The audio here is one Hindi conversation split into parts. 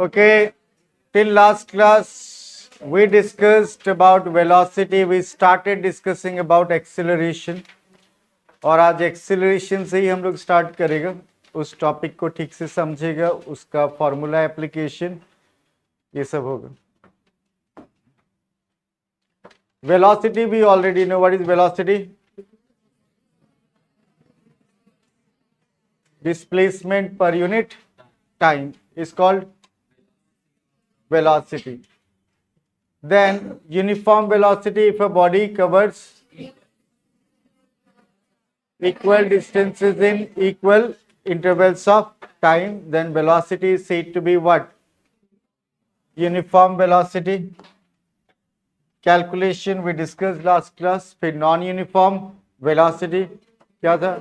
Okay, till last class we discussed about velocity. We started discussing about acceleration. और आज एक्सेलरेशन से ही हम लोग स्टार्ट करेगा, उस टॉपिक को ठीक से समझेगा, उसका फॉर्मूला एप्लीकेशन ये सब होगा. Velocity we already know. What is velocity? Displacement per unit time is called velocity. Then uniform velocity, if a body covers equal distances in equal intervals of time, then velocity is said to be what? Uniform velocity. Calculation we discussed last class. फिर non uniform velocity क्या था?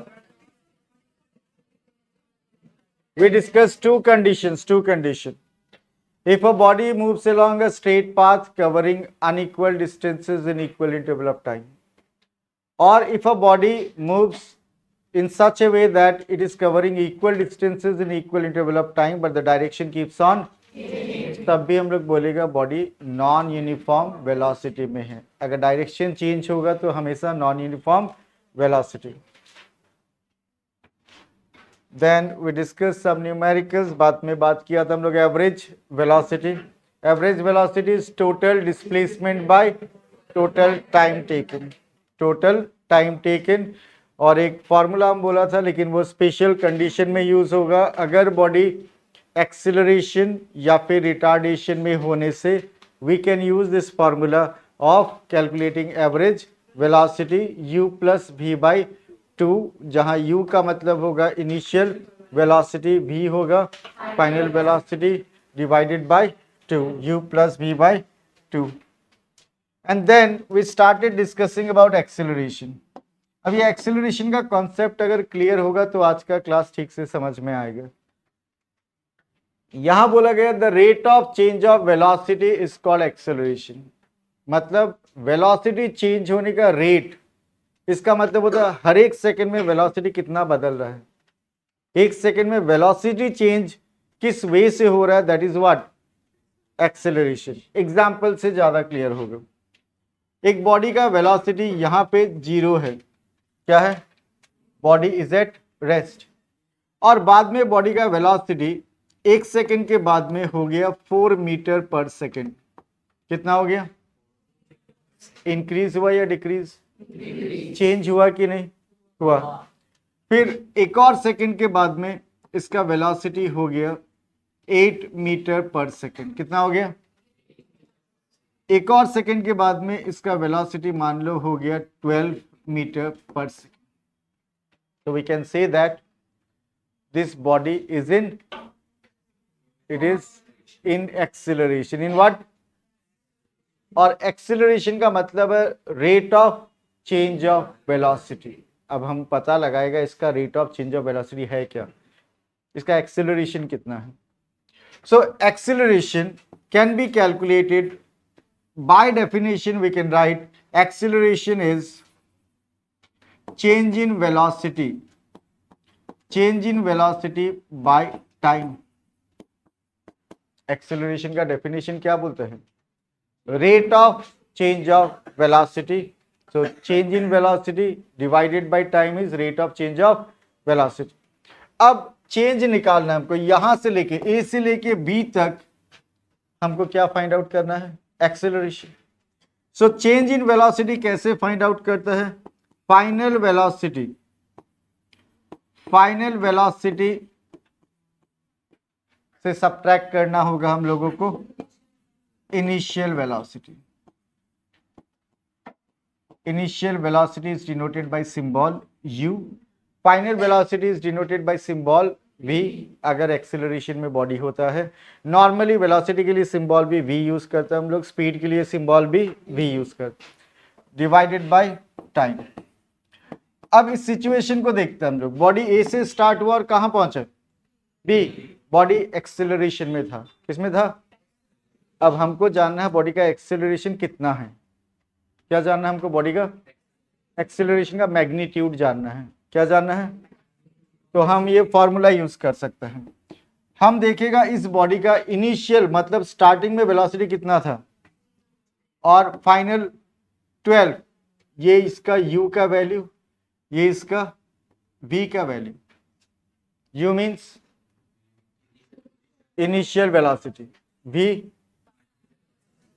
We discussed two conditions. If a body moves along a straight path covering unequal distances in equal interval of time, or if a body moves in such a way that it is covering equal distances in equal interval of time but the direction keeps on, तब भी हम लोग बोलेगा बॉडी नॉन यूनिफॉर्म वेलोसिटी में है. अगर डायरेक्शन चेंज होगा तो हमेशा non uniform velocity. Then we discussed some numericals. बाद में बात किया था हम लोग average velocity. Average velocity is total displacement by total time taken. और एक फॉर्मूला हम बोला था, लेकिन वो स्पेशल कंडीशन में यूज होगा अगर बॉडी एक्सिलरेशन या फिर रिटार्डेशन में होने से. We can use this formula of calculating average velocity u plus v by 2, जहां u का मतलब होगा इनिशियल वेलोसिटी, v होगा final velocity divided by 2, u plus v by 2. And then we started discussing about acceleration. अब ये एक्सेलरेशन का कॉन्सेप्ट अगर क्लियर होगा तो आज का क्लास ठीक से समझ में आएगा. यहां बोला गया the rate of change of velocity is called acceleration. मतलब वेलोसिटी चेंज होने का रेट, इसका मतलब होता है हर एक सेकंड में वेलोसिटी कितना बदल रहा है. एक सेकंड में वेलोसिटी चेंज किस वे से हो रहा है, that is what acceleration. Example से ज्यादा क्लियर होगा. एक बॉडी का वेलोसिटी यहां पे 0 है, क्या है? Body is at rest. और बाद में बॉडी का वेलोसिटी एक सेकंड के बाद में हो गया 4 मीटर पर सेकंड. कितना हो गया? इंक्रीज हुआ या डिक्रीज? चेंज हुआ कि नहीं हुआ? फिर एक और सेकंड के बाद में इसका वेलोसिटी हो गया 8 मीटर पर सेकंड. कितना हो गया? एक और सेकंड के बाद में इसका वेलोसिटी मान लो हो गया 12 मीटर पर सेकंड. तो we can say that this body is in acceleration. In what? और एक्सेलरेशन का मतलब है rate of change of velocity. अब हम पता लगाएगा इसका rate of change of velocity है क्या, इसका एक्सेलरेशन कितना है. So acceleration can be calculated by definition. We can write acceleration is change in velocity by time. Acceleration का डेफिनेशन क्या बोलते हैं? Rate of change of velocity. So change in velocity divided by time is rate of change of velocity. अब चेंज निकालना है हमको, यहां से लेके A से लेके B तक हमको क्या फाइंड आउट करना है? Acceleration. So change in velocity कैसे फाइंड आउट करता है? फाइनल वेलोसिटी से सब्ट्रैक्ट करना होगा हम लोगों को initial velocity. Initial velocity is denoted by symbol u. Final velocity is denoted by symbol v. अगर एक्सेलरेशन में बॉडी होता है, नॉर्मली वेलोसिटी के लिए सिंबल भी v यूज करते हैं हम लोग, स्पीड के लिए सिंबल भी v यूज करते हैं. Divided by time. अब इस सिचुएशन को देखते हैं हम लोग. बॉडी ए से स्टार्ट हुआ और कहां पहुंचा? बी. बॉडी एक्सेलरेशन में था. किसमें था? अब हमको जानना है बॉडी का एक्सेलरेशन कितना है. क्या जानना है हमको? बॉडी का एक्सेलरेशन का मैग्नीट्यूड जानना है। क्या जानना है? तो हम ये फॉर्मूला यूज कर सकते हैं। हम देखेगा इस बॉडी का इनिशियल मतलब स्टार्टिंग में वेलोसिटी कितना था और फाइनल 12, ये इसका u का वैल्यू, ये इसका v का value. u means initial velocity, v,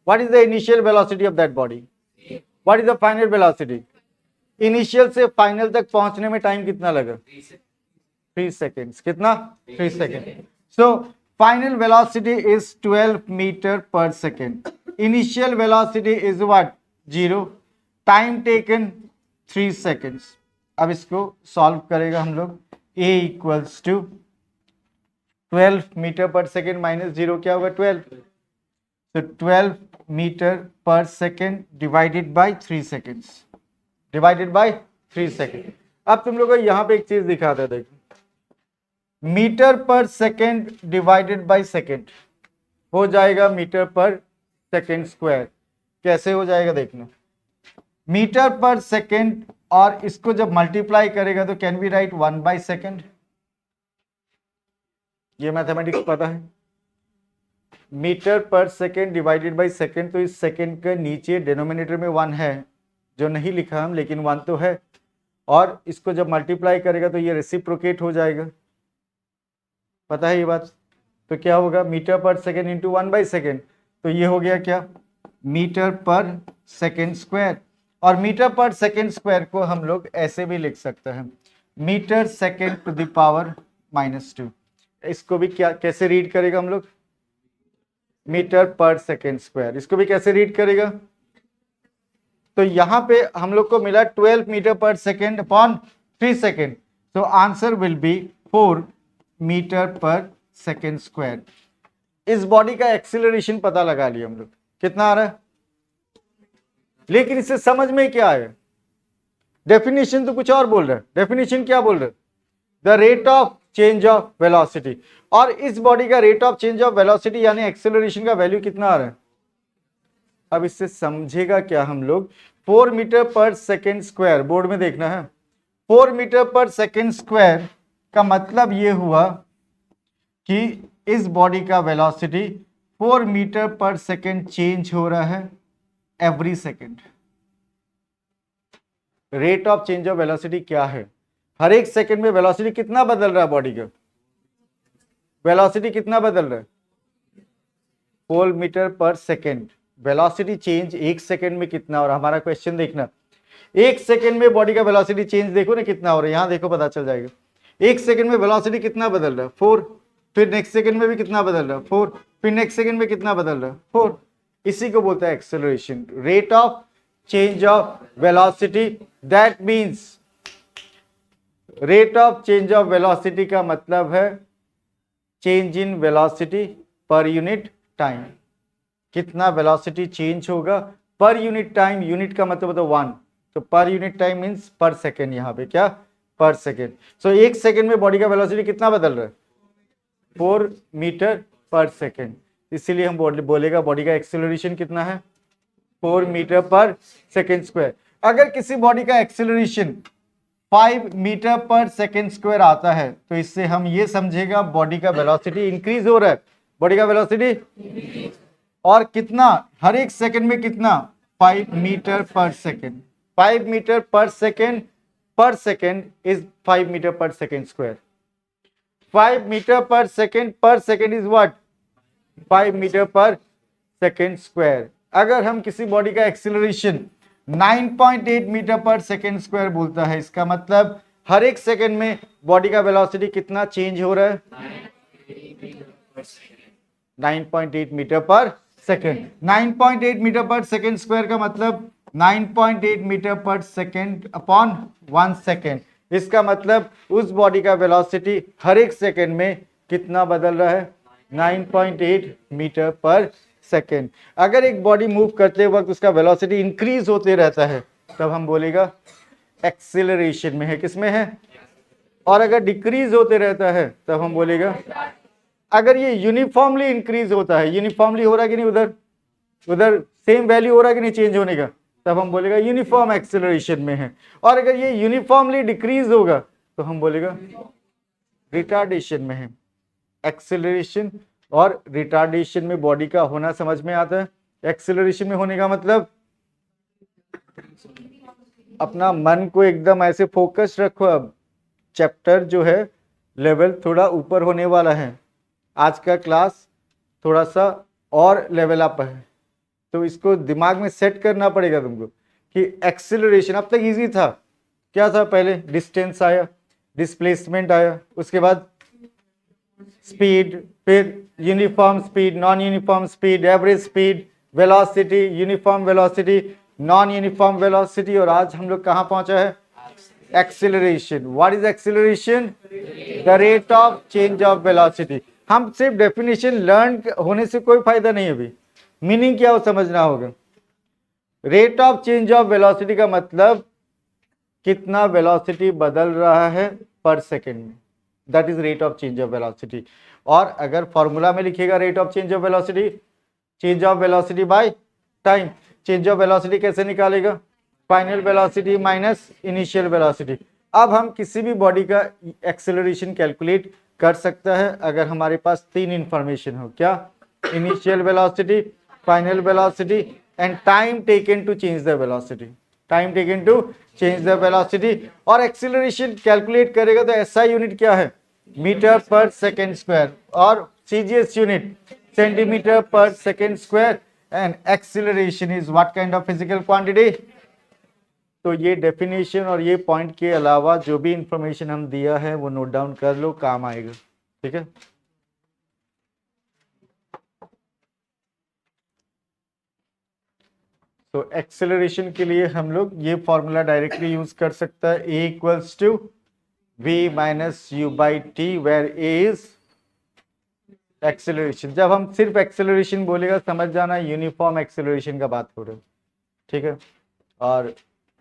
what is the initial velocity of that body, what is the final velocity? Initial से फाइनल तक पहुंचने में टाइम कितना लगा? 3 सेकेंड्स। कितना? 3 second. So final velocity is 12 metre per second. Initial velocity is what? 0। Time taken 3 seconds. अब इसको सॉल्व करेगा हम लोग। a equals to 12 metre per second minus 0 क्या होगा? 12। तो 12 metre per second divided by 3 seconds, divided by 3 second. अब तुम लोग को यहां पे एक चीज दिखाता है, देखो, metre per second divided by second हो जाएगा मीटर पर सेकेंड स्क्वायर। कैसे हो जाएगा देखना, मीटर पर सेकेंड और इसको जब मल्टीप्लाई करेगा तो can be right 1 by second. ये मैथमेटिक्स पता है। Metre per second divided by second, तो इस सेकेंड के नीचे डिनोमिनेटर में 1 है जो नहीं लिखा हम, लेकिन 1 तो है। और इसको जब मल्टीप्लाई करेगा तो ये रेसिप्रोकेट हो जाएगा, पता है ये बात। तो क्या होगा? Metre per second into 1 by second, तो ये हो गया क्या? Metre per second square. और मीटर पर सेकेंड स्क्वायर को हम लोग ऐसे भी लिख सकते हैं, metre second to the power -2। इसको भी क्या कैसे रीड करेगा हम लोग? Metre per second square. इसको भी कैसे रीड करेगा? तो यहां पे हम लोग को मिला 12 metre per second upon 3 second, तो answer will be 4 metre per second square. इस बॉडी का एक्सीलरेशन पता लगा लिया हम लोग, कितना आ रहा है। लेकिन इससे समझ में क्या आया? डेफिनेशन तो कुछ और बोल रहा है। डेफिनेशन क्या बोल रहा है? The rate of change of velocity. और इस बॉडी का rate of change of velocity यानी एक्सेलरेशन का वैल्यू कितना आ रहा है? अब इससे समझेगा क्या हम लोग? 4 metre per second square, board में देखना है। 4 मीटर पर सेकेंड स्क्वायर का मतलब ये हुआ कि इस बॉडी का velocity 4 metre per second change हो रहा है every second. Rate of change of velocity क्या है? हर एक सेकेंड में वेलोसिटी कितना बदल रहा है बॉडी का? वेलोसिटी कितना बदल रहा है? 4 metre per second. Velocity change एक सेकेंड में कितना हो रहा है? हमारा क्वेश्चन देखना, एक सेकेंड में बॉडी का वेलोसिटी चेंज देखो ना कितना हो रहा है। यहां देखो पता चल जाएगा। एक सेकेंड में वेलोसिटी कितना बदल रहा है? 4। फिर नेक्स्ट सेकेंड में भी कितना बदल रहा है? 4। फिर नेक्स्ट सेकेंड में कितना बदल रहा है? 4। इसी को बोलता है acceleration, rate of change of velocity. That means rate of change of velocity का मतलब है चेंज इन वेलोसिटी पर यूनिट टाइम। कितना वेलोसिटी चेंज होगा पर यूनिट टाइम। यूनिट का मतलब होता है 1, तो पर यूनिट टाइम मीन्स पर सेकेंड। यहाँ पे क्या? पर सेकेंड। सो एक सेकेंड में बॉडी का वेलोसिटी कितना बदल रहा है? 4 मीटर पर सेकेंड। इसीलिए हम बोलेगा बॉडी का एक्सेलरेशन कितना है? 4 मीटर पर सेकेंड स्क्वायर। अगर किसी बॉडी का acceleration 5 metre per second square आता है तो इससे हम ये समझेगा बॉडी का वेलोसिटी इंक्रीज हो रहा है। बॉडी का वेलोसिटी और कितना? हर एक सेकेंड में कितना? 5 metre per second. 5 metre per second is 5 metre per second square. 5 metre per second is what? 5 metre per second square. अगर हम किसी बॉडी का acceleration 9.8 metre per second square बोलता है, इसका मतलब हर एक सेकेंड में बॉडी का वेलोसिटी कितना चेंज हो रहा है? 9.8 metre per second. 9.8 metre per second square का मतलब 9.8 metre per second upon 1 second. इसका मतलब उस बॉडी का वेलोसिटी हर एक सेकेंड में कितना बदल रहा है? 9.8 मीटर पर सेकेंड। अगर एक बॉडी मूव करते वक्त उसका वेलोसिटी इंक्रीज होते रहता है तब हम बोलेगा एक्सीलरेशन में है। किसमें है? और अगर डिक्रीज होते रहता है तब हम बोलेगा, अगर ये यूनिफॉर्मली इंक्रीज होता है, यूनिफॉर्मली हो रहा है कि नहीं, उधर सेम वैल्यू हो रहा है कि नहीं चेंज होने का, तब हम बोलेगा यूनिफॉर्म एक्सेलरेशन में है। और अगर ये यूनिफॉर्मली डिक्रीज होगा तो हम बोलेगा रिटार्डेशन में है। एक्सेलरेशन और रिटार्डेशन में बॉडी का होना समझ में आता है। एक्सेलरेशन में होने का मतलब अपना मन को एकदम ऐसे फोकस रखो। अब चैप्टर जो है लेवल थोड़ा ऊपर होने वाला है, आज का क्लास थोड़ा सा और लेवल अप है, तो इसको दिमाग में सेट करना पड़ेगा तुमको कि एक्सेलरेशन अब तक इजी था। क्या था पहले? डिस्टेंस आया, डिस्प्लेसमेंट आया, उसके बाद स्पीड, फिर uniform speed, non uniform speed, average speed, velocity, uniform velocity, non uniform velocity, और आज हम लोग कहाँ पहुंचा है? Acceleration. What is acceleration? The rate of change of velocity. हम सिर्फ डेफिनेशन लर्न होने से कोई फायदा नहीं है, अभी मीनिंग क्या हो समझना होगा। Rate of change of velocity का मतलब कितना वेलोसिटी बदल रहा है पर सेकेंड में, that is rate of change of velocity. और अगर फॉर्मूला में लिखेगा rate of change of velocity, change of velocity by time. Change of velocity कैसे निकालेगा? Final velocity minus initial velocity. अब हम किसी भी बॉडी का एक्सेलरेशन कैलकुलेट कर सकता है अगर हमारे पास तीन इंफॉर्मेशन हो। क्या? Initial velocity, final velocity and time taken to change the velocity. Time taken to change the velocity. और एक्सेलरेशन कैलकुलेट करेगा तो एसआई यूनिट क्या है? मीटर पर सेकेंड स्क्वायर, और CGS unit centimetre per second square. And acceleration is what kind of physical quantity? तो ये डेफिनेशन और ये पॉइंट के अलावा जो भी इंफॉर्मेशन हम दिया है वो नोट डाउन कर लो, काम आएगा। ठीक है। तो एक्सेलरेशन के लिए हम लोग ये फॉर्मूला डायरेक्टली यूज कर सकता है, A equals to we minus you by T, where A is acceleration. जब हम सिर्फ एक्सेलरेशन बोलेगा समझ जाना यूनिफॉर्म एक्सेलरेशन का बात हो रहा है। ठीक है। और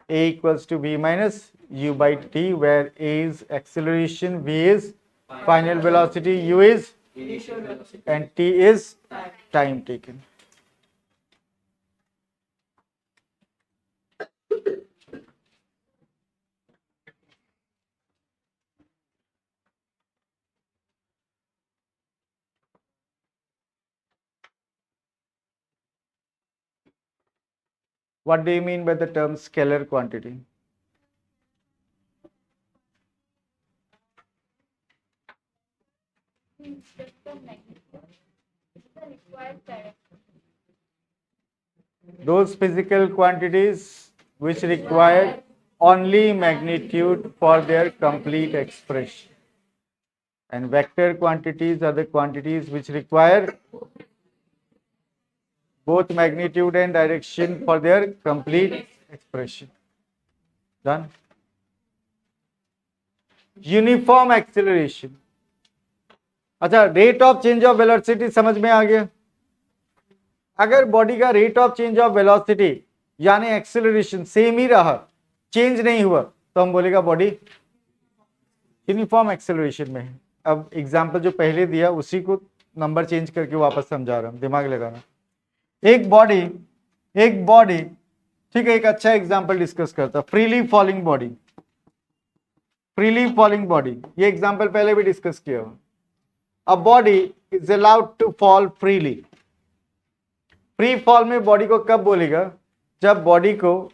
a equals to v minus u by t, where a is acceleration, v is final velocity, u is initial velocity, and t is time taken. What do you mean by the term scalar quantity? Those physical quantities which require only magnitude for their complete expression. And vector quantities are the quantities which require both magnitude and direction for their complete expression. Done? Uniform acceleration. अच्छा, rate of change of velocity समझ में आ गया। अगर बॉडी का rate of change of velocity यानी एक्सेलरेशन सेम ही रहा, चेंज नहीं हुआ, तो हम बोलेगा बॉडी यूनिफॉर्म एक्सेलरेशन में है। अब एग्जांपल जो पहले दिया उसी को नंबर चेंज करके वापस समझा रहा हूं, दिमाग लगाना। एक बॉडी ठीक है, एक अच्छा एग्जांपल डिस्कस करता, freely falling body. Freely falling body, ये एग्जांपल पहले भी डिस्कस किया हुआ। A body is allowed to fall freely. Free fall में बॉडी को कब बोलेगा? जब बॉडी को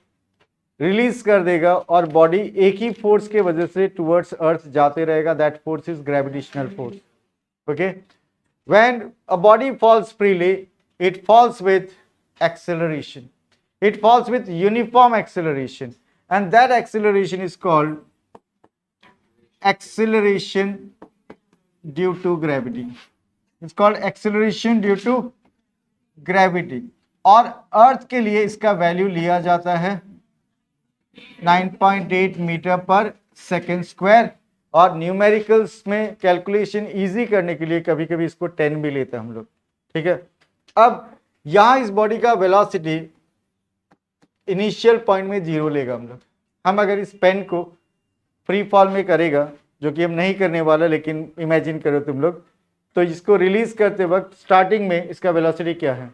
रिलीज कर देगा और बॉडी एक ही फोर्स के वजह से टुवर्ड्स अर्थ जाते रहेगा, that force is gravitational force. Okay, when a body falls freely, it falls with acceleration, it falls with uniform acceleration, and that acceleration is called acceleration due to gravity. It's called acceleration due to gravity. और अर्थ के लिए इसका वैल्यू लिया जाता है 9.8 मीटर पर सेकेंड स्क्वायर, और न्यूमेरिकल्स में कैलकुलेशन इजी करने के लिए कभी कभी इसको 10 भी लेते हैं हम लोग। ठीक है। अब यहां इस बॉडी का वेलोसिटी इनिशियल पॉइंट में 0 लेगा हम लोग। हम अगर इस पेन को फ्री फॉल में करेगा, जो कि हम नहीं करने वाला, लेकिन इमेजिन करो तुम लोग, तो इसको रिलीज करते वक्त स्टार्टिंग में इसका वेलोसिटी क्या है,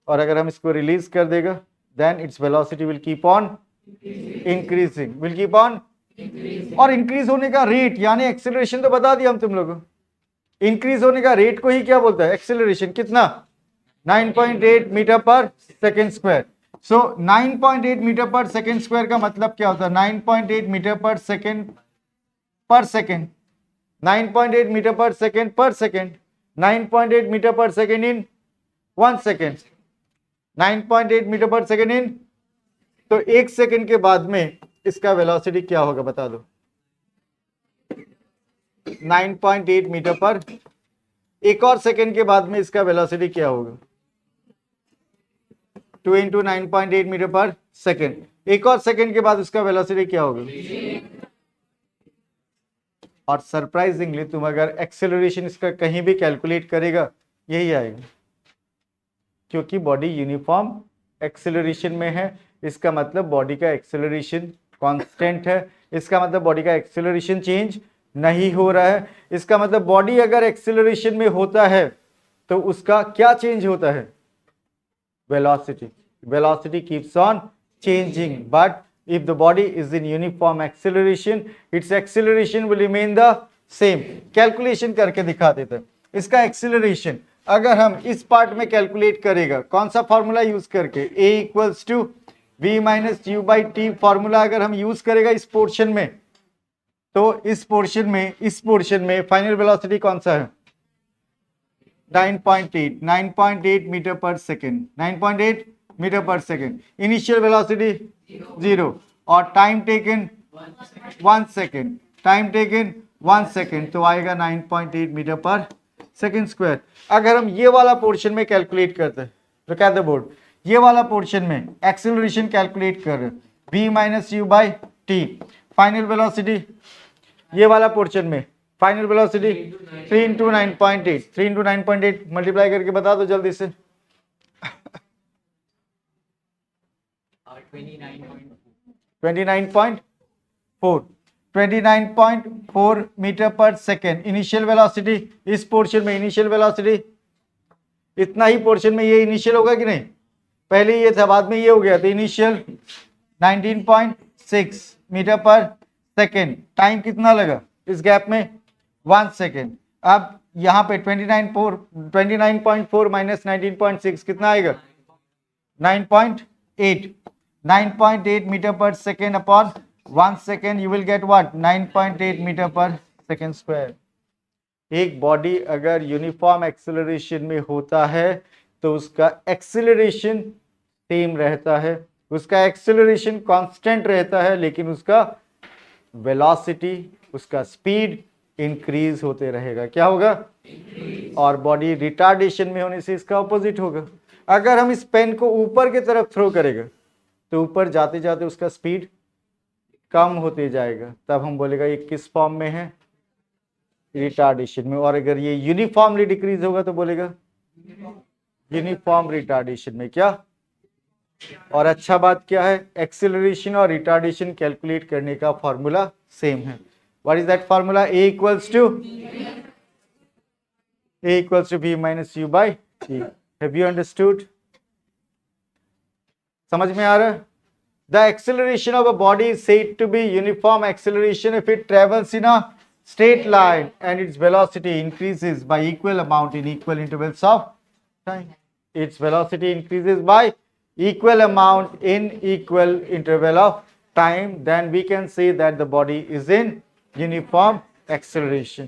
और अगर हम इसको रिलीज कर देगा then its velocity will keep on increasing, will keep on। और इंक्रीज होने का रेट यानी एक्सेलरेशन तो बता दिया हम तुम लोगों को। इंक्रीज होने का रेट को ही क्या बोलता है? एक्सेलरेशन। कितना? 9.8 मीटर पर सेकेंड स्क्वायर। सो 9.8 मीटर पर सेकेंड स्क्वायर का मतलब क्या होता है? 9.8 मीटर पर सेकेंड पर second, 9.8 metre per second, 9.8 metre per second in 1 second, 9.8 metre per second in. तो 1 सेकेंड के बाद में इसका वेलोसिटी क्या होगा बता दो? 9.8 मीटर पर। एक और सेकेंड के बाद में इसका वेलोसिटी क्या होगा? 2 इंटू 9.8 मीटर पर सेकेंड। एक और सेकेंड के बाद उसका वेलोसिटी क्या होगा? और सरप्राइजिंगली तुम अगर एक्सेलरेशन इसका कहीं भी कैलकुलेट करेगा यही आएगा, क्योंकि बॉडी यूनिफॉर्म एक्सेलरेशन में है। इसका मतलब बॉडी का एक्सेलरेशन कांस्टेंट है। इसका मतलब बॉडी का एक्सेलरेशन चेंज नहीं हो रहा है। इसका मतलब बॉडी अगर एक्सेलरेशन में होता है तो उसका क्या चेंज होता है? Velocity. Velocity keeps on changing, but if the body is in uniform acceleration, its acceleration will remain the same। Calculation करके दिखा देते हैं इसका एक्सेलरेशन। अगर हम इस पार्ट में कैलकुलेट करेगा कौन सा फॉर्मूला यूज करके? a equals to v minus you by t formula अगर हम यूज करेगा इस पोर्शन में, तो इस पोर्शन में फाइनल वेलोसिटी कौन सा है? 9.8 metre per second, 9.8 metre per second. Initial velocity 0 और time taken 1 second, time taken 1 second, तो आएगा 9.8 मीटर पर सेकेंड स्क्वायर। अगर हम ये वाला पोर्शन में कैलकुलेट करते हैं तो क्या द बोर्ड, ये वाला पोर्शन में एक्सेलरेशन कैलकुलेट कर रहे हैं v minus you by t, final velocity ये वाला पोर्शन में final velocity 3 into 9.8, 3 into 9.8 multiply करके बता दो जल्दी से। 29.4 metre per second. Initial velocity इस पोर्शन में, इनिशियल वेलोसिटी इतना ही पोर्शन में ये इनिशियल होगा कि नहीं? पहले ये था बाद में ये हो गया, तो initial 19.6 metre per second. Time कितना लगा इस गैप में? 1 सेकेंड। अब यहाँ पे 29.4 माइनस 19.6 कितना आएगा? 9.8। 9.8 metre per second upon 1 second, you will get what? 9.8 metre per second square. एक बॉडी अगर यूनिफॉर्म एक्सेलरेशन में होता है तो उसका एक्सेलरेशन सेम रहता है, उसका एक्सेलरेशन कांस्टेंट रहता है, लेकिन उसका वेलोसिटी, उसका स्पीड इंक्रीज होते रहेगा। क्या होगा? और बॉडी रिटार्डेशन में होने से इसका ऑपोजिट होगा। अगर हम इस पेन को ऊपर की तरफ थ्रो करेगा तो ऊपर जाते जाते उसका स्पीड कम होते जाएगा, तब हम बोलेगा ये किस फॉर्म में है? रिटार्डेशन में। और अगर ये यूनिफॉर्मली डिक्रीज होगा तो बोलेगा यूनिफॉर्म रिटार्डेशन में। क्या? और अच्छा बात क्या है? एक्सेलरेशन और रिटार्डेशन कैलकुलेट करने का फॉर्मूला सेम है। What is that formula? a equals to v minus you by t. Have you understood? समझ में आ रहा है? The acceleration of a body is said to be uniform acceleration if it travels in a straight line and its velocity increases by equal amount in equal intervals of time. Its velocity increases by equal amount in equal interval of time, then we can say that the body is in uniform acceleration.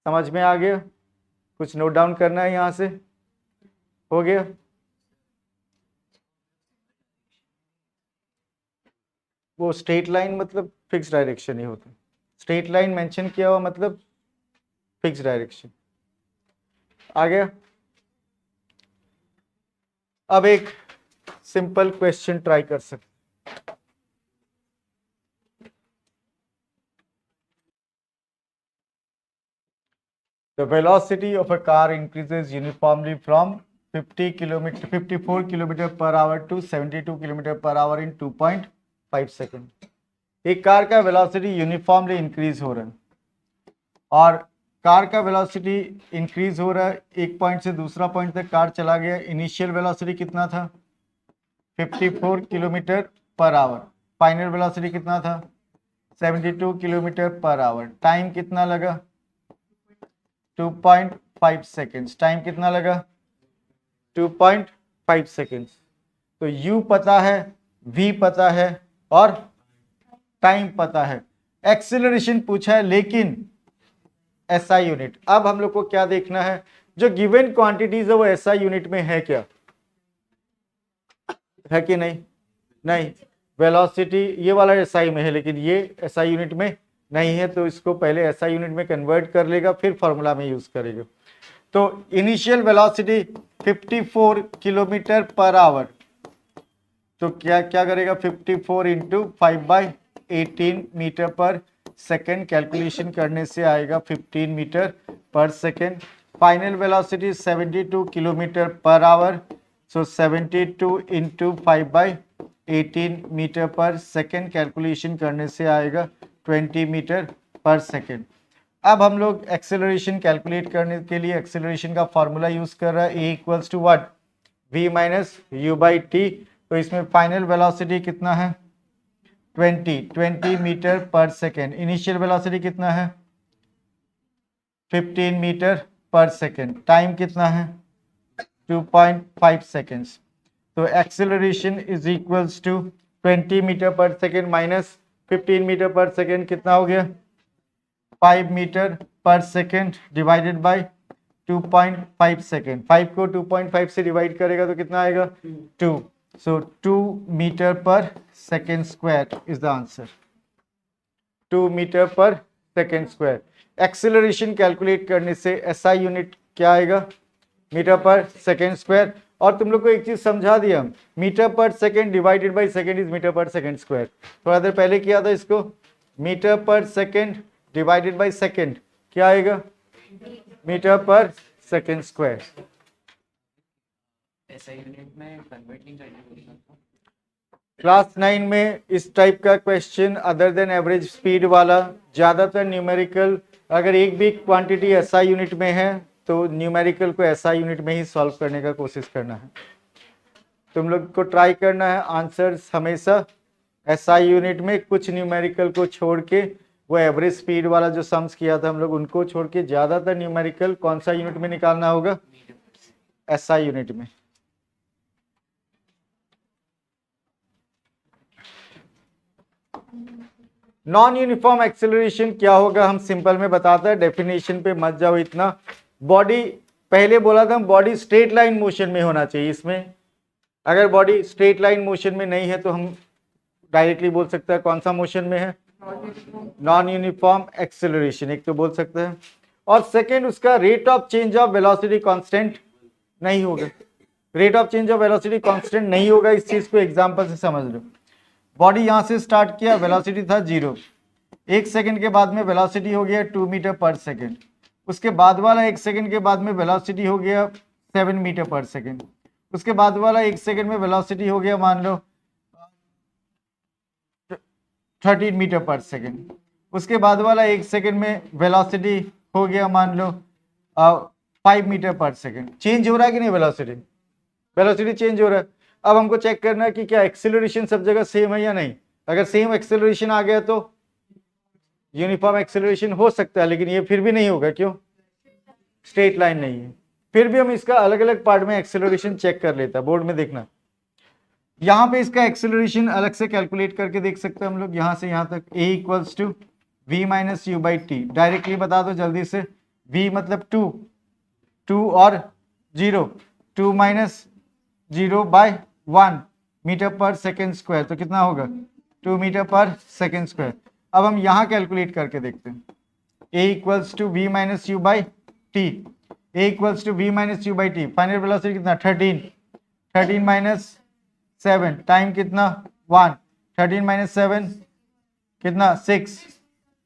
समझ में आ गया? कुछ नोट डाउन करना है यहां से? हो गया? वो स्ट्रेट लाइन मतलब फिक्स डायरेक्शन ही होता है। स्ट्रेट लाइन मेंशन किया हुआ मतलब फिक्स डायरेक्शन। आ गया? अब एक सिंपल क्वेश्चन ट्राई कर सकते। The velocity of a car increases uniformly from 54 kilometre per hour to 72 kilometre per hour in 2.5 second. एक कार का वेलोसिटी यूनिफॉर्मली इंक्रीज हो रहा है, और कार का वेलोसिटी इंक्रीज हो रहा है, एक पॉइंट से दूसरा पॉइंट तक कार चला गया। इनिशियल वेलोसिटी कितना था? 54 kilometre per our. Final velocity कितना था? 72 किलोमीटर पर आवर। टाइम कितना लगा? 2.5 सेकेंड्स। टाइम कितना लगा? 2.5 सेकेंड्स। तो u पता है, v पता है और टाइम पता है। एक्सीलरेशन पूछा है लेकिन एसआई यूनिट। अब हम लोग को क्या देखना है, जो गिवन क्वांटिटीज है वो एसआई यूनिट में है क्या, है कि नहीं? नहीं। वेलोसिटी ये वाला एसआई में है लेकिन ये एसआई यूनिट में नहीं है, तो इसको पहले एसआई यूनिट में कन्वर्ट कर लेगा फिर फॉर्मूला में यूज करेगा। तो initial velocity 54 kilometre per hour, तो क्या क्या करेगा? 54 into 5/18 metre per second. Calculation करने से आएगा 15 metre per second. Final velocity 72 kilometre per hour, so 72 into 5/18 metre per second. Calculation करने से आएगा 20 मीटर पर सेकेंड। अब हम लोग एक्सेलरेशन कैलकुलेट करने के लिए एक्सेलरेशन का फॉर्मूला यूज कर रहा है, A equals to what? v minus you by T. तो इसमें फाइनल वेलोसिटी कितना है? 20 metre per second. Initial velocity कितना है? 15 मीटर पर सेकेंड। टाइम कितना है? 2.5 सेकेंड्स। तो acceleration is equals to 20 metre per second minus 15 metre per second, कितना हो गया? 5 metre per second divided bye 2.5 second. 5 को 2.5 से डिवाइड करेगा तो कितना आएगा? 2। So 2 metre per second square is the answer. 2 metre per second square. Acceleration calculate करने से एसआई यूनिट क्या आएगा? Metre per second square. और तुम लोग को एक चीज समझा दिया, metre per second divided by second is metre per second square. थोड़ा देर पहले किया था इसको। Metre per second divided by second क्या आएगा? Metre per second square. ऐसा यूनिट में कन्वर्ट नहीं करना। क्लास 9 में इस टाइप का question other than average speed वाला ज्यादातर न्यूमेरिकल, अगर एक भी क्वांटिटी एसआई यूनिट में है तो न्यूमेरिकल को एसआई यूनिट में ही सॉल्व करने का कोशिश करना है। तुम लोग को ट्राई करना है आंसर्स हमेशा एसआई यूनिट में, कुछ न्यूमेरिकल को छोड़ के, वो एवरेज स्पीड वाला जो सम्स किया था हम लोग उनको छोड़ के ज्यादातर न्यूमेरिकल कौन सा यूनिट में निकालना होगा? एसआई यूनिट में। नॉन यूनिफॉर्म एक्सेलरेशन क्या होगा हम सिंपल में बताते हैं, डेफिनेशन पे मत जाओ इतना। बॉडी, पहले बोला था बॉडी स्ट्रेट लाइन मोशन में होना चाहिए। इसमें अगर बॉडी स्ट्रेट लाइन मोशन में नहीं है तो हम डायरेक्टली बोल सकते हैं कौन सा मोशन में है? नॉन यूनिफॉर्म एक्सेलरेशन एक तो बोल सकते हैं। और सेकेंड, उसका rate of change of velocity constant नहीं होगा। Rate of change of velocity constant नहीं होगा, इस चीज को एग्जांपल से समझ लो। बॉडी यहां से स्टार्ट किया, वेलोसिटी था 0, 1 सेकंड के बाद में वेलोसिटी हो गया 2 मीटर पर सेकंड। उसके बाद वाला 1 सेकंड के बाद में वेलोसिटी हो गया 7 मीटर पर सेकंड। उसके बाद वाला 1 सेकंड में वेलोसिटी हो गया मान लो 13 मीटर पर सेकंड। उसके बाद वाला 1 सेकंड में वेलोसिटी हो गया मान लो 5 मीटर पर सेकंड। चेंज हो रहा है कि नहीं? वेलोसिटी वेलोसिटी चेंज हो रहा है। अब हमको चेक करना है कि क्या एक्सेलरेशन सब जगह सेम है या नहीं। अगर सेम एक्सेलरेशन आ गया तो यूनिफॉर्म एक्सेलरेशन हो सकता है, लेकिन ये फिर भी नहीं होगा। क्यों? स्ट्रेट लाइन नहीं है। फिर भी हम इसका अलग अलग पार्ट में एक्सेलरेशन चेक कर लेता है। बोर्ड में देखना, यहां पे इसका एक्सेलरेशन अलग से कैलकुलेट करके देख सकते हैं हम लोग। यहां से यहां तक a equals to v minus you by t. Directly बता दो जल्दी से। v मतलब 2, 2 और 0, 2 minus 0 bye 1 metre per second square, तो कितना होगा? 2 मीटर पर सेकेंड स्क्वायर। अब हम यहां कैलकुलेट करके देखते हैं। a equals to we minus you by t. a equals to we minus you by t. Final velocity कितना? 13, 13 माइनस 7। टाइम कितना? 1। 13 माइनस 7 कितना? 6।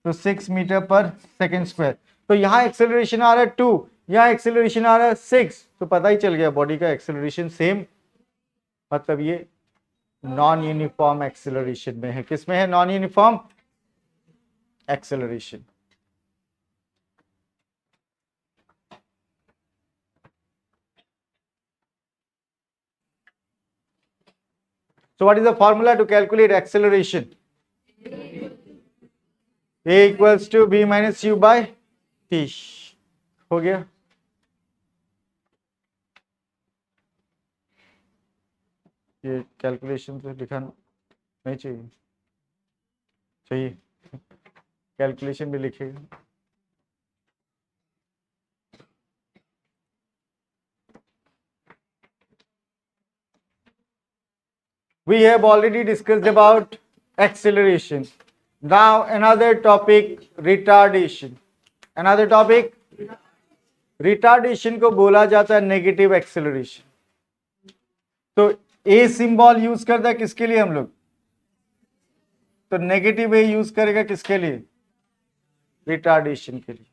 तो 6 मीटर पर सेकेंड स्क्वायर। तो यहाँ एक्सेलरेशन आ रहा है 2, यहाँ एक्सेलरेशन आ रहा है 6, तो पता ही चल गया बॉडी का एक्सेलरेशन सेम। मतलब ये नॉन यूनिफॉर्म एक्सेलरेशन में है। किस में है? Non uniform acceleration. So what is the formula to calculate acceleration? A equals to b minus u by t. हो गया? ये कैलकुलेशन तो लिखा नहीं चाहिए, चाहिए कैलकुलेशन भी लिखेगा. We have already discussed about acceleration. Now another topic, retardation. Another topic, retardation को बोला जाता है नेगेटिव एक्सेलरेशन. तो ए सिंबल यूज करता है किसके लिए हम लोग? तो नेगेटिव ए यूज करेगा किसके लिए? रिटार्डेशन के लिए.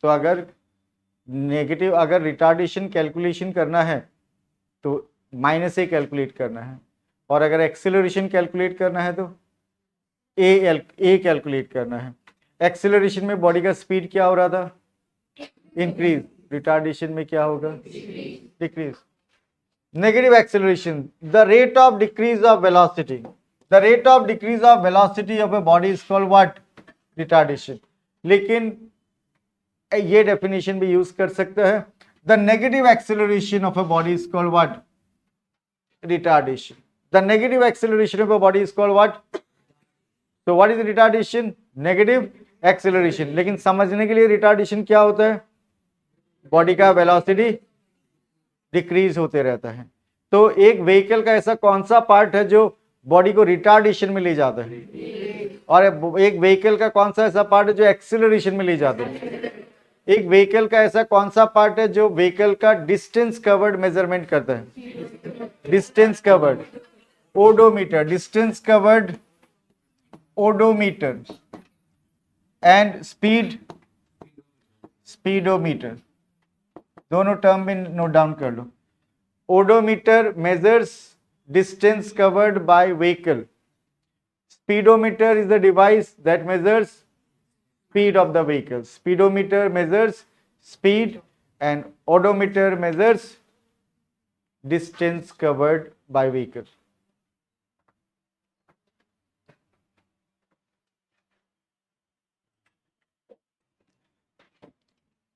तो अगर नेगेटिव, अगर रिटार्डेशन कैलकुलेशन करना है तो माइनस ए कैलकुलेट करना है, और अगर एक्सेलरेशन कैलकुलेट करना है तो ए कैलकुलेट करना है. एक्सेलरेशन में बॉडी का स्पीड क्या हो रहा था? इंक्रीज. रिटार्डेशन में क्या होगा? Decrease. Negative acceleration, the rate of decrease of velocity. The rate of decrease of velocity of a body is called what? Retardation. लेकिन ये definition भी use कर सकते हैं. The negative acceleration of a body is called what? Retardation. The negative acceleration of a body is called what? So what is retardation? Negative acceleration. लेकिन समझने के लिए retardation क्या होता है? बॉडी का वेलोसिटी डिक्रीज होते रहता है. तो एक व्हीकल का ऐसा कौन सा पार्ट है जो बॉडी को रिटार्डेशन में ले जाता है? और एक व्हीकल का कौन सा ऐसा पार्ट है जो एक्सेलरेशन में ले जाता है? एक व्हीकल का ऐसा कौन सा पार्ट है जो व्हीकल का डिस्टेंस कवर्ड मेजरमेंट करता है? Distance covered odometer. Distance covered odometer and speedometer. दोनों टर्म में नोट डाउन कर लो. Odometer measures distance covered by vehicle. Speedometer is the device that measures speed of the vehicle. Speedometer measures speed and odometer measures distance covered by vehicle.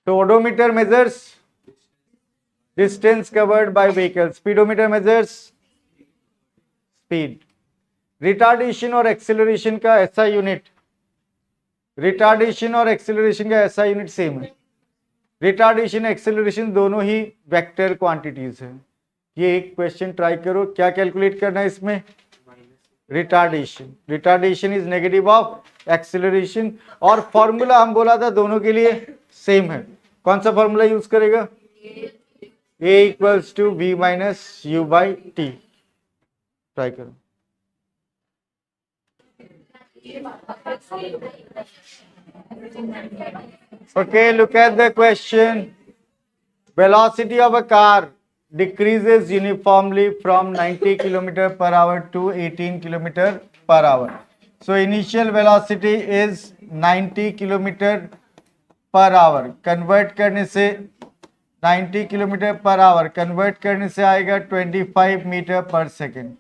तो odometer measures distance covered by vehicle. Speedometer measures speed. Retardation और acceleration का ऐसा यूनिट, रिटार्डेशन और एक्सेलरेशन का ऐसा यूनिट सेम है. रिटार्डेशन एक्सेलरेशन दोनों ही वेक्टर क्वांटिटीज है. ये एक क्वेश्चन ट्राई करो, क्या कैलकुलेट करना है इसमें? Retardation. Retardation is negative of acceleration, और फॉर्मूला हम बोला था दोनों के लिए सेम है. कौन सा फॉर्मूला यूज करेगा? A equals to v minus u by t. Try करो. Okay, look at the question. Velocity of a car decreases uniformly from 90 km per hour to 18 km per hour. So initial velocity is 90 km per hour. Convert करने से 90 किलोमीटर पर आवर कन्वर्ट करने से आएगा 25 मीटर पर सेकेंड.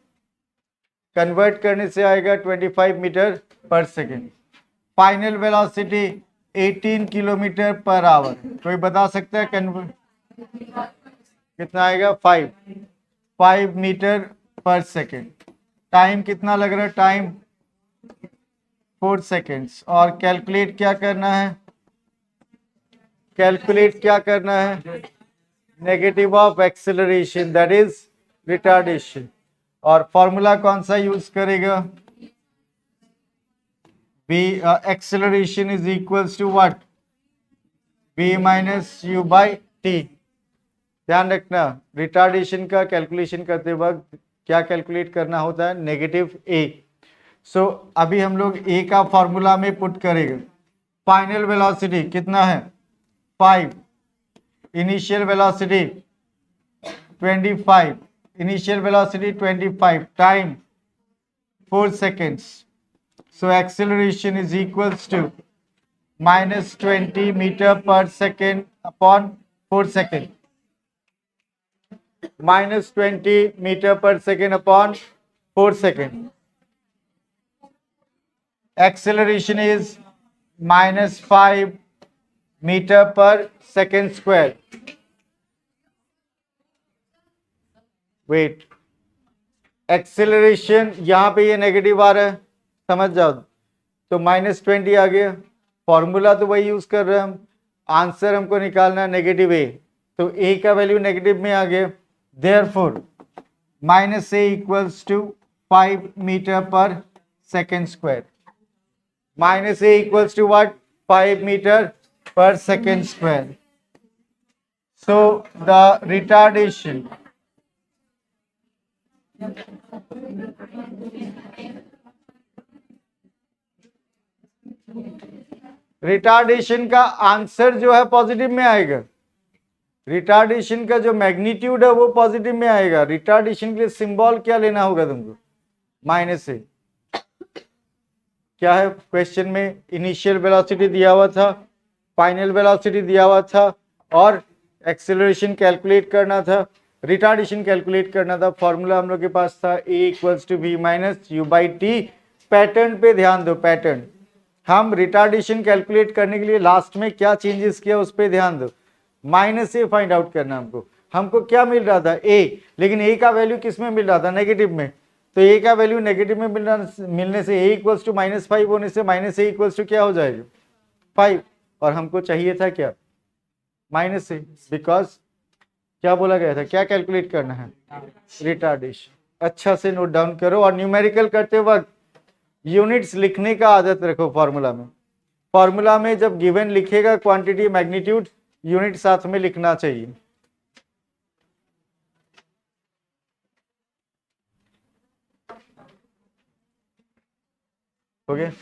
कन्वर्ट करने से आएगा 25 metre per second. Final velocity 18 kilometre per our. कोई बता सकता है कन्वर्ट कितना आएगा? 5 मीटर पर सेकेंड. टाइम कितना लग रहा है? Time 4 seconds. और कैलकुलेट क्या करना है? कैलकुलेट क्या करना है? Negative of acceleration, that is retardation. और फॉर्मूला कौन सा यूज करेगा? Be acceleration is equals to what? V minus u by t. ध्यान रखना, रिटार्डेशन का कैलकुलेशन करते वक्त क्या कैलकुलेट करना होता है? नेगेटिव ए. सो अभी हम लोग ए का फॉर्मूला में पुट करेंगे. फाइनल वेलोसिटी कितना है? 5. Initial velocity 25. Initial velocity 25. Time 4 seconds. So acceleration is equals to minus 20 meter per second upon 4 seconds. Minus 20 meter per second upon 4 second. Acceleration is -5 meter per second square. Wait, acceleration यहां पे ये नेगेटिव आ रहा है, समझ जाओ, तो -20 आ गया। फॉर्मूला तो वही यूज कर रहे हैं हम, आंसर हमको निकालना है नेगेटिव ए, तो ए का वैल्यू नेगेटिव में आ गया। Therefore -a equals to 5 metre per second square. -a equals to what? 5 metre per second square. So the retardation retardation का आंसर जो है पॉजिटिव में आएगा। रिटार्डेशन का जो मैग्नीट्यूड है वो पॉजिटिव में आएगा। रिटार्डेशन के लिए सिंबल क्या लेना होगा तुमको? -a। क्या है क्वेश्चन में? इनिशियल वेलोसिटी दिया हुआ था, फाइनल वेलोसिटी दिया हुआ था और एक्सेलरेशन कैलकुलेट करना था, रिटार्डेशन कैलकुलेट करना था। फॉर्मूला हम लोग के पास था a इक्वल्स टू v माइनस u बाई टी। पैटर्न पे ध्यान दो, पैटर्न। हम रिटार्डेशन कैलकुलेट करने के लिए लास्ट में क्या चेंजेस किया उस पर ध्यान दो। -a फाइंड आउट करना हमको क्या मिल रहा था? a, लेकिन a का वैल्यू किस में मिल रहा था? नेगेटिव में। तो a का वैल्यू नेगेटिव में मिलने से a इक्वल्स टू -5 होने से -a इक्वल्स टू क्या हो जाएगा? 5। और हमको चाहिए था क्या? -a, बिकॉज क्या बोला गया था? क्या कैलकुलेट करना है? रिटार्डेशन। अच्छा से नोट डाउन करो और न्यूमेरिकल करते वक्त यूनिट्स लिखने का आदत रखो। फॉर्मूला में जब गिवन लिखेगा क्वांटिटी मैग्नीट्यूड, यूनिट साथ में लिखना चाहिए। हो गया?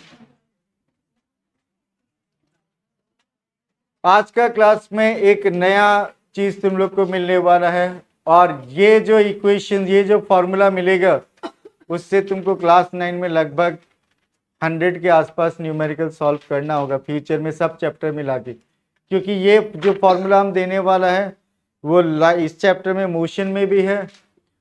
आज का क्लास में एक नया चीज तुम लोग को मिलने वाला है, और ये जो इक्वेशन, ये जो फॉर्मूला मिलेगा उससे तुमको क्लास 9 में लगभग 100 के आसपास न्यूमेरिकल सॉल्व करना होगा फ्यूचर में, सब चैप्टर मिला के। क्योंकि ये जो फॉर्मूला हम देने वाला है वो इस चैप्टर में मोशन में भी है,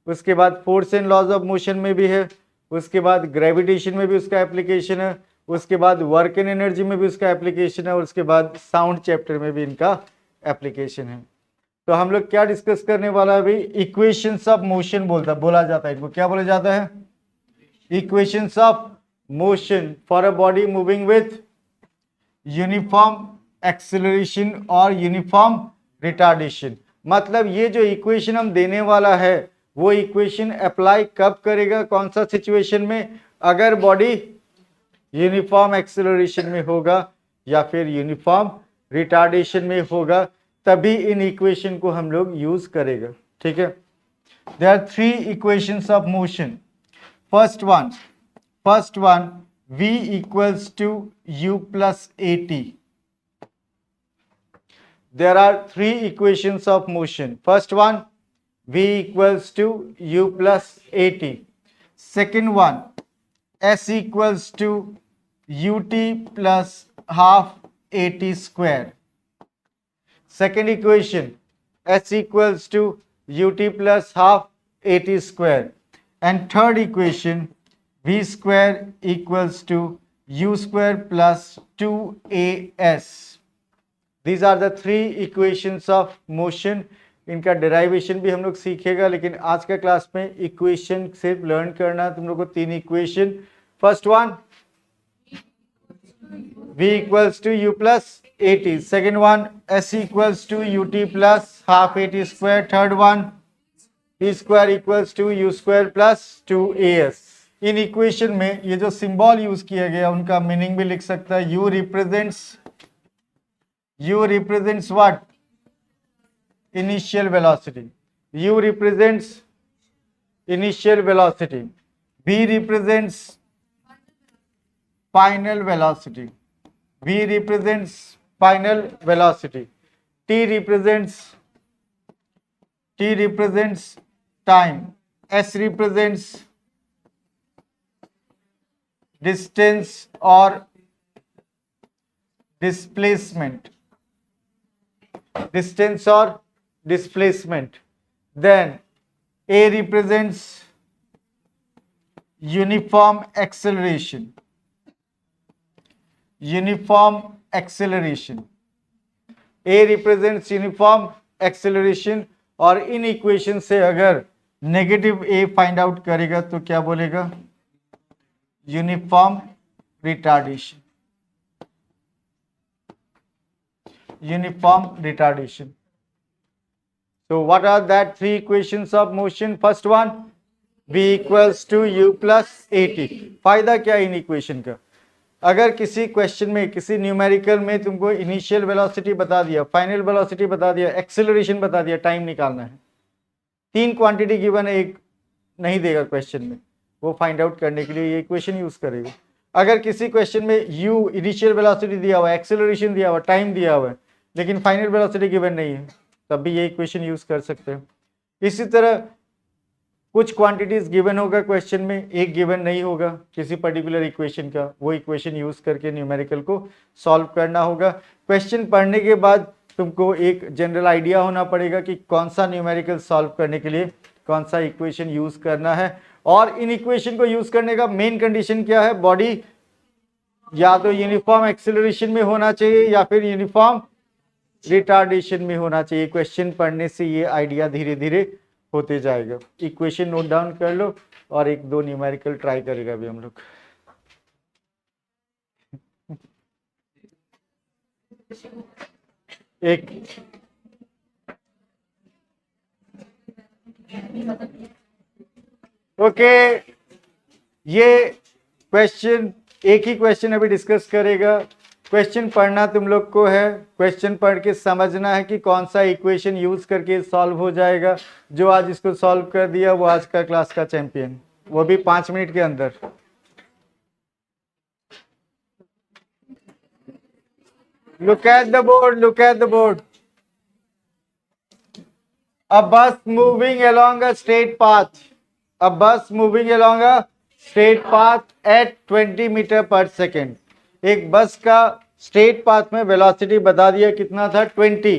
उसके बाद force and laws of motion में भी है, उसके बाद ग्रेविटेशन में भी उसका एप्लीकेशन है, उसके बाद वर्क एंड एनर्जी में भी उसका एप्लीकेशन है, और उसके बाद साउंड चैप्टर में भी इनका एप्लीकेशन है। तो हम लोग क्या डिस्कस करने वाला है अभी? इक्वेशंस ऑफ मोशन बोला जाता है इनको। क्या बोला जाता है? Equations of motion for a body moving with uniform acceleration और यूनिफॉर्म रिटार्डेशन। मतलब ये जो इक्वेशन हम देने वाला है वो इक्वेशन अप्लाई कब करेगा, कौन सा सिचुएशन में? अगर बॉडी यूनिफॉर्म एक्सेलरेशन में होगा या फिर यूनिफॉर्म रिटार्डेशन में होगा, तभी इन इक्वेशन को हम लोग यूज करेगा। ठीक है? There are 3 equations of motion. First one v equals to u plus at. There are 3 equations of motion. First one, v equals to u plus at. Second one, s equals to ut plus half at square. Second equation, s equals to ut plus half at square. And third equation, v square equals to u square plus 2as. These are the 3 equations of motion. इनका डेराइवेशन भी हम लोग सीखेगा, लेकिन आज का क्लास में इक्वेशन सिर्फ लर्न करना है तुम लोग को। 3 equation. First one, v equals to u plus at. Second one, s equals to ut plus half at square. Third one, v square equals to u square plus 2as. In equation में ये जो सिंबल यूज किया गया उनका मीनिंग भी लिख सकता है। u represents what? Initial velocity. u represents initial velocity. v represents final velocity. v represents final velocity. t represents time. s represents distance or displacement. Then a represents uniform acceleration, uniform acceleration, A represents uniform acceleration, और इन इक्वेशन से अगर नेगेटिव ए फाइंड आउट करेगा तो क्या बोलेगा, uniform retardation, uniform retardation. So what are that three equations of motion? First one, v equals to u plus at. फायदा क्या इन इक्वेशन का, अगर किसी क्वेश्चन में, किसी न्यूमेरिकल में तुमको इनिशियल वेलोसिटी बता दिया, फाइनल वेलोसिटी बता दिया, एक्सेलरेशन बता दिया, टाइम निकालना है, तीन क्वांटिटी गिवन है, एक नहीं देगा क्वेश्चन में, वो फाइंड आउट करने के लिए ये इक्वेशन यूज करेगा। अगर किसी क्वेश्चन में u इनिशियल वेलोसिटी दिया हुआ है, एक्सेलरेशन दिया हुआ है, टाइम दिया हुआ है, लेकिन फाइनल वेलोसिटी गिवन नहीं है, तब भी ये इक्वेशन यूज कर सकते हैं। इसी तरह कुछ क्वांटिटीज गिवन होगा क्वेश्चन में, एक गिवन नहीं होगा किसी पर्टिकुलर इक्वेशन का, वो इक्वेशन यूज करके न्यूमेरिकल को सॉल्व करना होगा। क्वेश्चन पढ़ने के बाद तुमको एक जनरल आइडिया होना पड़ेगा कि कौन सा न्यूमेरिकल सॉल्व करने के लिए कौन सा इक्वेशन यूज करना है, और इन इक्वेशन को यूज करने का मेन कंडीशन क्या है, बॉडी या तो यूनिफॉर्म एक्सेलरेशन में होना चाहिए या फिर यूनिफॉर्म रिटार्डेशन में होना चाहिए। क्वेश्चन पढ़ने से ये आइडिया धीरे धीरे होते जाएगा। इक्वेशन नोट डाउन कर लो और एक दो न्यूमेरिकल ट्राई करेगा अभी हम लोग। एक ओके, ये क्वेश्चन, एक ही क्वेश्चन अभी डिस्कस करेगा। क्वेश्चन पढ़ना तुम लोग को है, क्वेश्चन पढ़ के समझना है कि कौन सा इक्वेशन यूज करके सॉल्व हो जाएगा। जो आज इसको सॉल्व कर दिया वो आज का क्लास का चैंपियन, वो भी 5 मिनट के अंदर। Look at the board, look at the board. A bus moving along a straight path, a bus moving along a straight path at 20 metre per second. एक बस का स्ट्रेट पाथ में वेलोसिटी बता दिया कितना था, 20।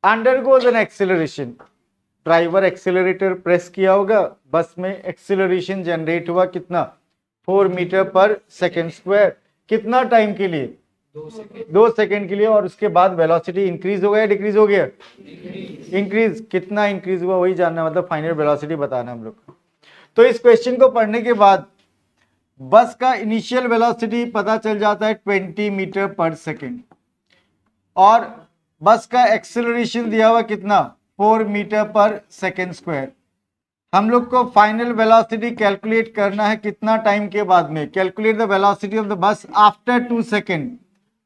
Undergoes an acceleration, driver accelerator press किया होगा, बस में एक्सेलरेशन जनरेट हुआ कितना, 4 मीटर पर सेकेंड स्क्वायर। कितना टाइम के लिए, 2 सेकेंड के लिए। और उसके बाद वेलोसिटी इंक्रीज हो गया या डिक्रीज हो गया, इंक्रीज। कितना इंक्रीज हुआ वही जानना, मतलब फाइनल वेलोसिटी बताना हम लोग। तो इस क्वेश्चन को पढ़ने के बाद बस का इनिशियल वेलोसिटी पता चल जाता है 20 मीटर पर सेकेंड, और बस का एक्सेलरेशन दिया हुआ कितना, 4 मीटर पर सेकेंड स्क्वायर। हम लोग को फाइनल वेलोसिटी कैलकुलेट करना है कितना टाइम के बाद में, calculate the velocity of the bus after 2 second.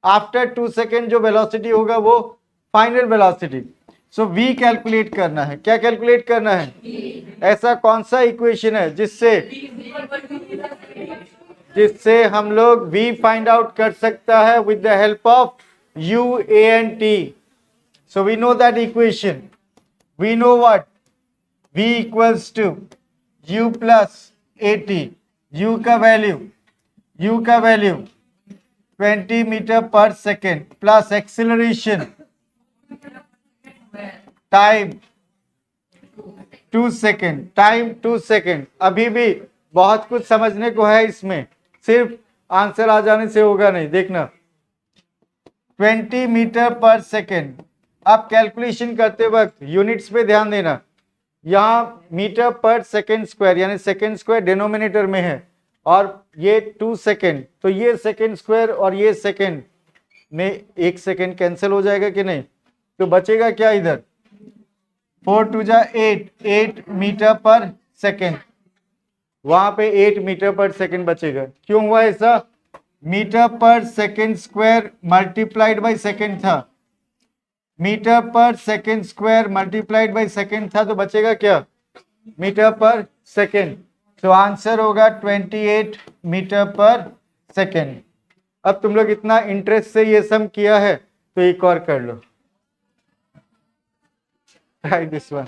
After 2 second जो वेलोसिटी होगा वो फाइनल वेलोसिटी। सो v कैलकुलेट करना है। क्या कैलकुलेट करना है, ऐसा कौन सा इक्वेशन है जिससे हम लोग v फाइंड आउट कर सकता है with the help of u, a and t। So we know that equation, we know what, v equals to u plus at। u का value 20 metre per second plus acceleration time 2 second, time 2 second. अभी भी बहुत कुछ समझने को है इसमें, सिर्फ आंसर आ जाने से होगा नहीं। देखना 20 मीटर पर सेकेंड। अब कैलकुलेशन करते वक्त यूनिट्स पे ध्यान देना, यहाँ मीटर पर सेकेंड स्क्वायर यानी सेकेंड स्क्वायर डिनोमिनेटर में है, और ये 2 सेकेंड, तो ये सेकेंड स्क्वायर और ये सेकेंड में 1 सेकेंड कैंसिल हो जाएगा कि नहीं, तो बचेगा क्या इधर, 4 2 जा 8 मीटर पर सेकेंड। वहां पे 8 मीटर पर सेकेंड बचेगा। क्यों हुआ ऐसा, metre per second square multiplied by second था, metre per second square multiplied by second था, तो बचेगा क्या, मीटर पर सेकेंड। तो आंसर होगा 28 मीटर पर सेकेंड। अब तुम लोग इतना इंटरेस्ट से ये सम किया है तो एक और कर लो, ट्राई दिस वन।